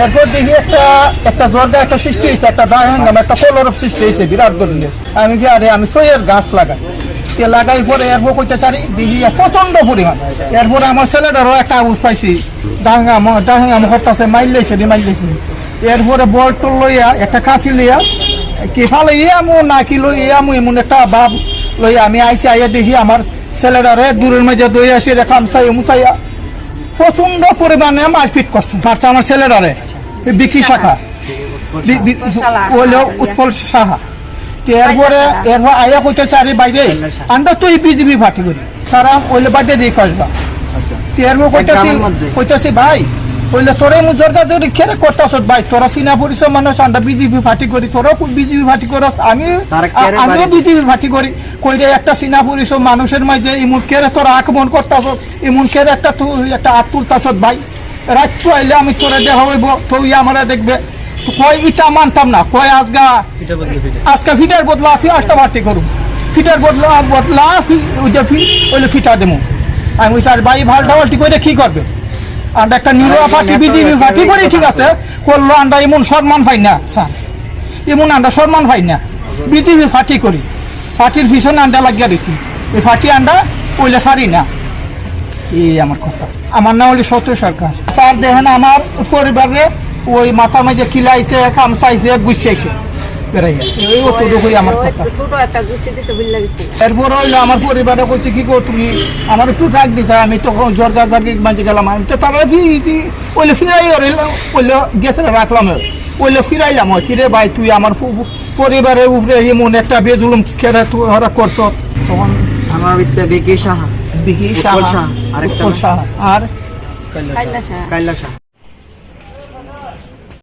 এরপর দেখি একটা জর্গা একটা সৃষ্টি হয়েছে, একটা দাহাঙ্গাম একটা কলরব সৃষ্টি হয়েছে বিরাট ধরনের। আমি কি আরে আমি সইয়ের গাছ লাগাই, তে লাগাই পরে এরপর কইতে চারি দেখি প্রচন্ড পরিমাণ। এরপরে আমার ছেলেটারও একটা আউজ পাইছি, দাহাঙ্গাম হরতাছে, মাইলেছে। এরপরে বল টল লইয়া একটা কাশি লইয়া কি ফালে আমু না কি লই আমু এমন একটা ভাব লইয়া আমি আইসি, আইয়া দেখি আমার ছেলেটারে দূরের মাঝে দই আসি রেখা আমসাইয়া মুসাইয়া প্রচন্ড পরিমাণে মারপিট করছে আমার ছেলেটারে। বিকি শাখা উৎপল সাহা। এরপরে আইয়া কইতেছে আরে বাইরে আমরা তুই বিজেপি পার্টি করি, তারা ওইলে বাদে দিয়ে কসবা। এরপর কইতেছি ভাই কইলে তোরে মু জর্গা জরি খেরে করতাছ ভাই, তোরা চিনা পরিচয় মানুষ, আমরা বিজেপি পার্টি করি, তোরাও বিজেপি পার্টি করস, আমিও বিজেপি পার্টি করি। কইরে একটা চিনা পরিচয় মানুষের মাঝে এমন কেরে তোরা আক্রমণ করতাছ, এমন কেরে একটা হাত তুলতাছ ভাই। রাত আইলে আমি তোরে দেখা হইব, তুই আমরা দেখবে। কয় ইটা মানতাম না, কয় আজকে ফিটার বদলা একটা পার্টি করুম, ফিটার বদলা ওইলে ফিটা দেবো। আমি বলছি আর ভাই ভালটা পাল্টি করে কি করবে, আমরা একটা নিউরা পার্টি বিজেপি পার্টি করি, ঠিক আছে করলো, আমরা এমন সম্মান পাই না স্যার, এমন আমরা সম্মান পাই না। বিজেপি পার্টি করি, পার্টির পিছনে আন্ডা লাগিয়ে দিচ্ছি, এই পার্টি আন্ডা ওইলে সারি না। এই আমার কথা। আমার নাম হলি সত্য সরকার। স্যার দেখেন আমার পরিবারে ওই মাথার মাঝে কিলাইছে, খামসাইছে, গুছিয়েছে এরপর হইলো আমার পরিবারে কইছে কি গো তুমি আমার একটু ডাক দিতা, আমি তখন জর্গা জর্গি মাঝে গেলাম। আমি তো তারা ওইলে ফিরাই ওইলে গেছে রাখলাম, ওইলে ফিরাইলাম। কিরে ভাই তুই আমার পরিবারের উপরে এমন একটা বেজুলুম খেরা তোরা করছ। তখন আমার বিকি সাহা, আর কাইলা সাহা।